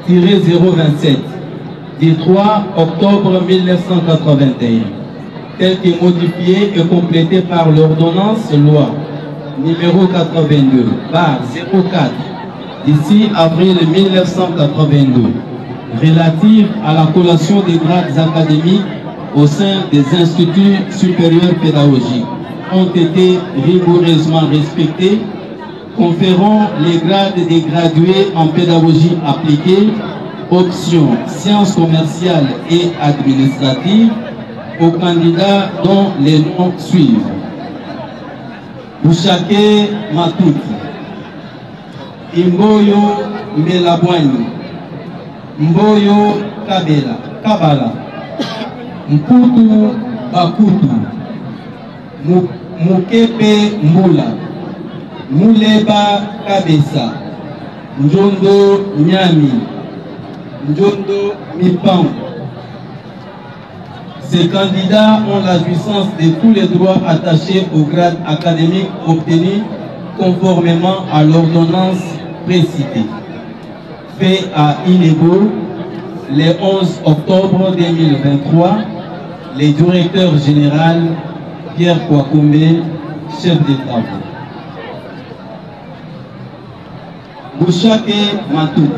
81-027 du 3 octobre 1981, tel que modifié et complété par l'ordonnance loi numéro 82/04 d'ici avril 1982, relative à la collation des grades académiques au sein des instituts supérieurs pédagogiques, ont été rigoureusement respectés, conférant les grades des gradués en pédagogie appliquée, option sciences commerciales et administratives, aux candidats dont les noms suivent. Bouchake Matuti, Imboyo Mbelabwani, Mboyo Kabala, Mputu Bakutu, Mukepe Mbula, Muleba Kabesa, Njondo Nyami, Njondo Mipangu. Ces candidats ont la jouissance de tous les droits attachés au grade académique obtenu conformément à l'ordonnance précitée. Fait à Ilebo le 11 octobre 2023, le directeur général Pierre Kwakombe, chef de travaux. Bouchake Matou.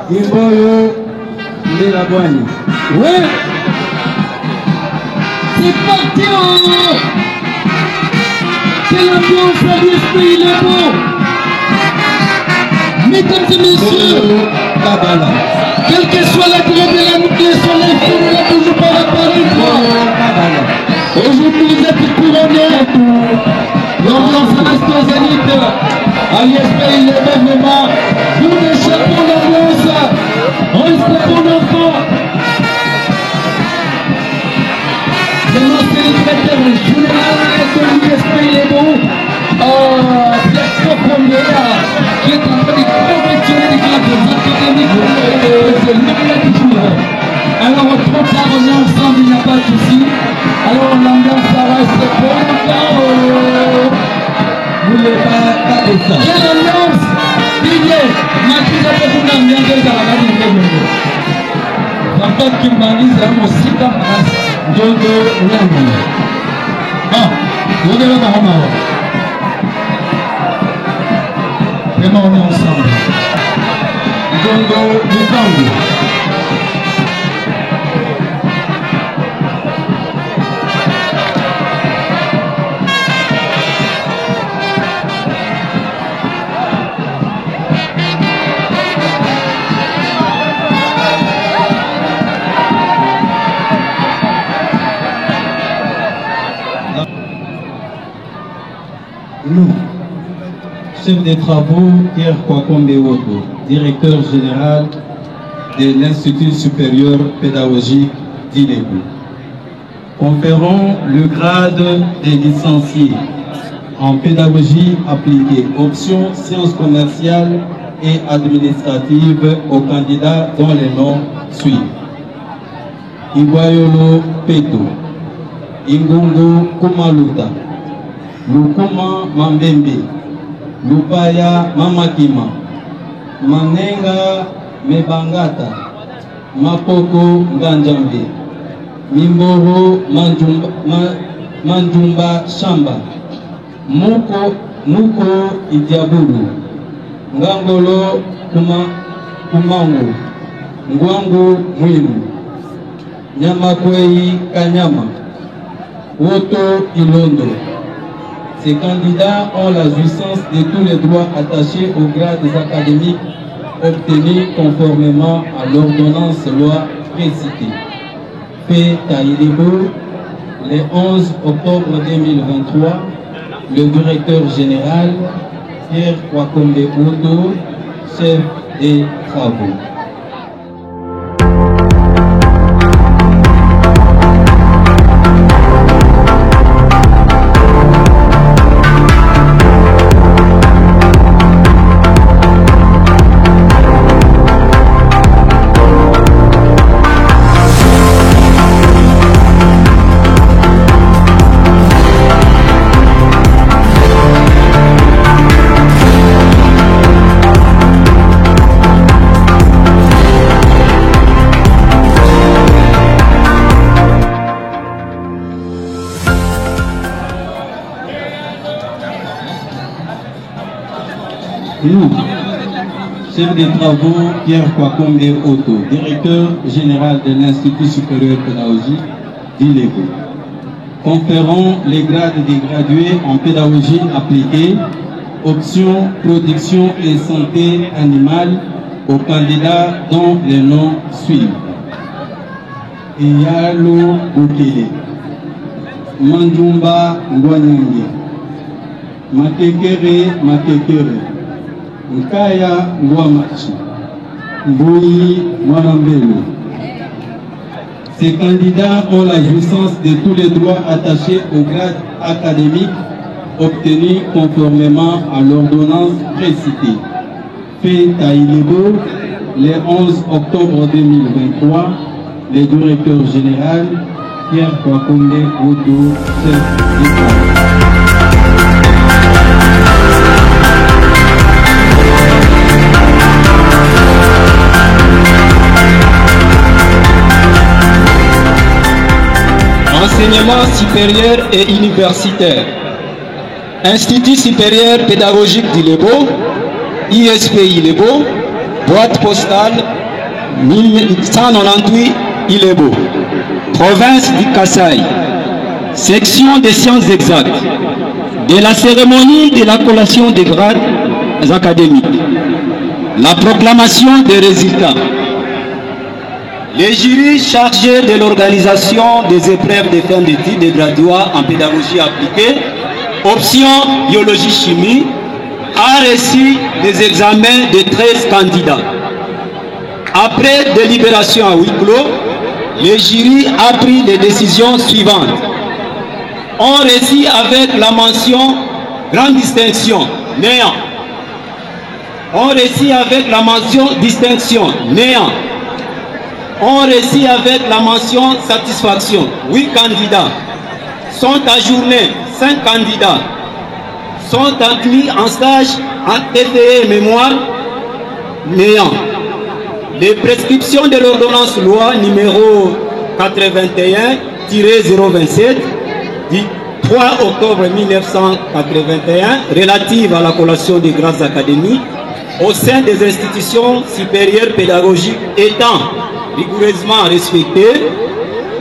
Imboyo Mbelabwani. Ouais. C'est parti. C'est l'ambiance à l'esprit, il est beau. Mesdames et messieurs, Kabala. quelle que soit la durée de la nuit, le soleil finira toujours par apparaître. Aujourd'hui, vous êtes couronnés. L'ambiance reste aux zénith. À l'ISP, il est vraiment. Nous échappons l'ambiance. On reste pour l'enfant. C'est notre directeur général de l'ISP, il est bon. Pierre Kwakombe, qui est en train de confectionner des grades académiques. C'est lui qui joue. Alors, trop tard, on est ensemble, il n'y a pas de souci. Alors, l'ambiance, ça reste pour longtemps. Vous voulez pas taper ça. Quelle ambiance! Didier, Mathilde a fait une ambiance de la radio de Congo. L'ambiance qui m'a dit, c'est un aussi comme Djondo Nyami. Bon, vous devez voir comment. Vraiment, on est ensemble. Djondo Mipangu. Nous, chef des travaux Pierre Kwakombe Woto, directeur général de l'Institut supérieur pédagogique d'Ilebo, conférons le grade des licenciés en pédagogie appliquée, option sciences commerciales et administratives aux candidats dont les noms suivent. Iwayolo Peto, Ingungu Kumaluta, Lukuma Mambembe, Lupaya Mamakima, Manenga Mebangata, Mapoko Nganjambe, Mimboro Manjumba Shamba, Muko Idiaburu, Ngangolo Kumango, Ngwangu Mwilu, Nyamakwei Kanyama, Woto Ilondo, Ces candidats ont la jouissance de tous les droits attachés aux grades académiques obtenus conformément à l'ordonnance loi précitée. Fait à Ilebo, le 11 octobre 2023, le directeur général Pierre Kwakombe Oto, chef des travaux. Nous, chef des travaux Pierre Kwakombe Oto, directeur général de l'Institut supérieur pédagogique d'Ilebo, conférons les grades des gradués en pédagogie appliquée, option protection et santé animale aux candidats dont les noms suivent. Eyalo Bukele, Manjumba Ngwanyange, Makekere Makekere, Nkaya Ngwamachi, Mboyi Mwanambelo. Ces candidats ont la jouissance de tous les droits attachés au grade académique obtenus conformément à l'ordonnance précitée. Fait à Ilebo, le 11 octobre 2023, le directeur général Pierre Kwakombe Oto, chef d'État. Enseignement supérieur et universitaire. Institut supérieur pédagogique d'Ilebo, ISP Ilebo, boîte postale 1198 Ilebo, province du Kasaï, section des sciences exactes, de la cérémonie de la collation des grades académiques, la proclamation des résultats. Les jurys chargés de l'organisation des épreuves de fin d'études de graduats en pédagogie appliquée, option biologie-chimie, a reçu des examens de 13 candidats. Après délibération à huis clos, le jury a pris les décisions suivantes. On reçu avec la mention grande distinction, néant. On reçu avec la mention distinction, néant. On reçu avec la mention satisfaction, 8 candidats. Sont ajournés 5 candidats. Sont admis en stage en TTE mémoire, néant. Les prescriptions de l'ordonnance loi numéro 81-027 du 3 octobre 1981 relative à la collation des grades académiques au sein des institutions supérieures pédagogiques étant rigoureusement respectées,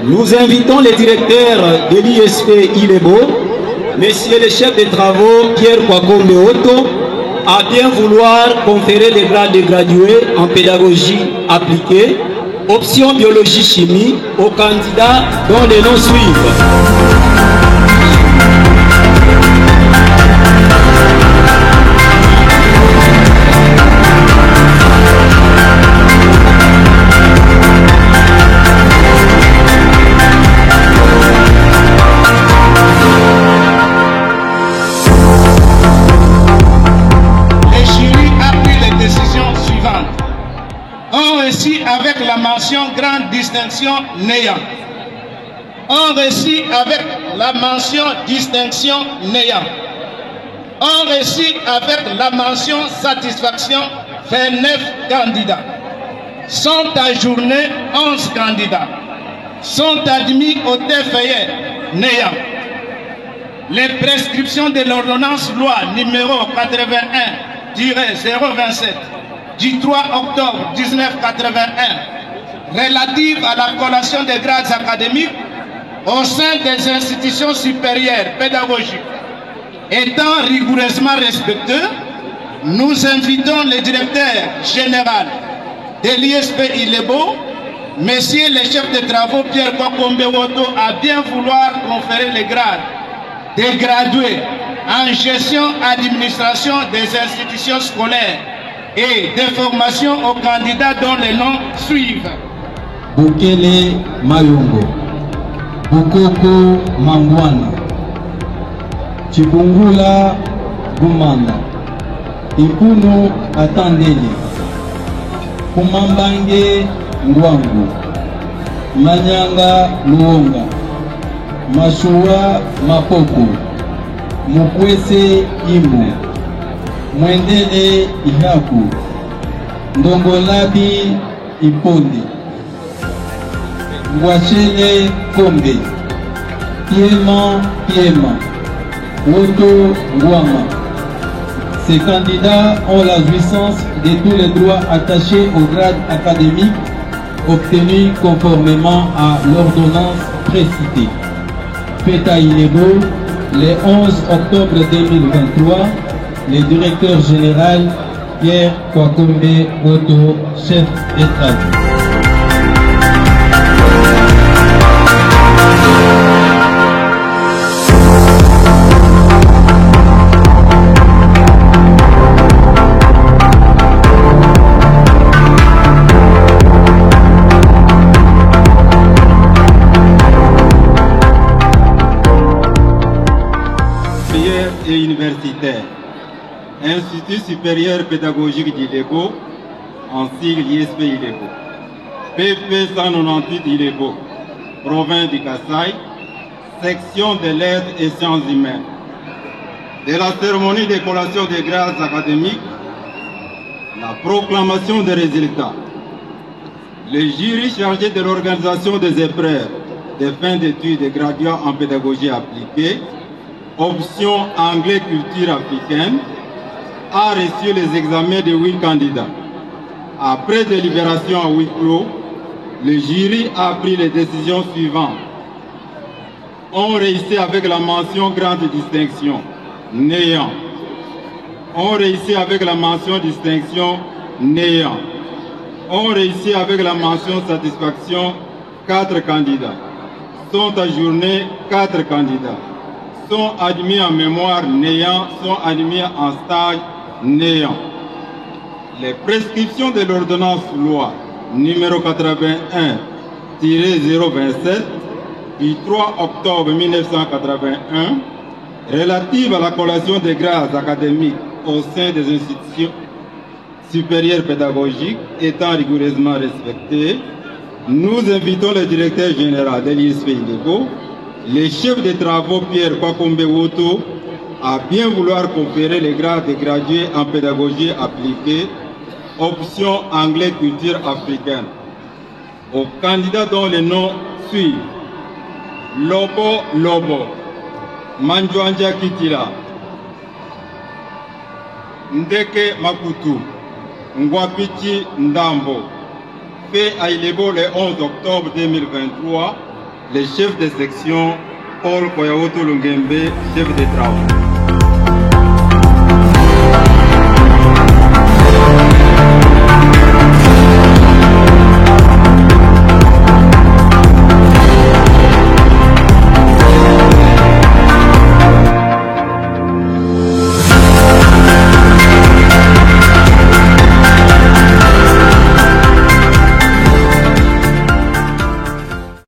nous invitons les directeurs de l'ISP Ilebo, messieurs les chefs de travaux Pierre Kwakombe Oto, à bien vouloir conférer les grades de gradués en pédagogie appliquée, option biologie-chimie, aux candidats dont les noms suivent. Avec la mention grande distinction néant. On reçu avec la mention distinction néant. On reçu avec la mention satisfaction 29 candidats. Sont ajournés 11 candidats. Sont admis au TFE néant. Les prescriptions de l'ordonnance loi numéro 81-027 du 3 octobre 1981 relative à la collation des grades académiques au sein des institutions supérieures pédagogiques étant rigoureusement respecteux, nous invitons le directeur général de l'ISP Ilebo, Messieurs les chefs de travaux Pierre Kwakombe Woto, à bien vouloir conférer les grades des gradués en gestion administration des institutions scolaires et des formations aux candidats dont les noms suivent. Bukele Mayongo, Bukoko Mangwana, Chibungula Gumanda, Ikuno Atandeli, Kumambange Ngwangu, Manyanga Luonga, Mashua Mapoko, Mukwese Imbu, Mwendele Ihaku, Ndongolabi Ipondi, Ngwachele Kombe, Piema, Woto Ngwama. Ces candidats ont la jouissance de tous les droits attachés au grade académique obtenus conformément à l'ordonnance précitée. Faite à Ilebo, le 11 octobre 2023, le directeur général Pierre Kwakombe Woto, chef des travaux. Et universitaire, Institut supérieur pédagogique d'Ilebo, en sigle ISP Ilebo, PP 198 Ilebo, province du Kasaï, section de lettres et sciences humaines. De la cérémonie de collation des grades académiques, la proclamation des résultats, le jury chargé de l'organisation des épreuves des fins d'études des graduats en pédagogie appliquée, option anglais culture africaine, a reçu les examens de 8 candidats. Après délibération à huis clos, le jury a pris les décisions suivantes. On réussit avec la mention grande distinction, néant. On réussit avec la mention distinction, néant. On réussit avec la mention satisfaction, 4 candidats. Sont ajournés 4 candidats. Sont admis en mémoire néant, sont admis en stage néant. Les prescriptions de l'ordonnance loi numéro 81-027 du 3 octobre 1981 relative à la collation des grades académiques au sein des institutions supérieures pédagogiques étant rigoureusement respectées, nous invitons le directeur général de l'ISP Ilebo, les chefs de travaux Pierre Kwakombe Woto, à bien vouloir conférer les grades de gradués en pédagogie appliquée, option anglais culture africaine, aux candidats dont les noms suivent: Lobo, Manjwanja Kitila, Ndeke Makutu, Ngwapichi Ndambo, fait à Ilebo le 11 octobre 2023, le chef de section Paul Koyaoto Lungembe, chef de travaux.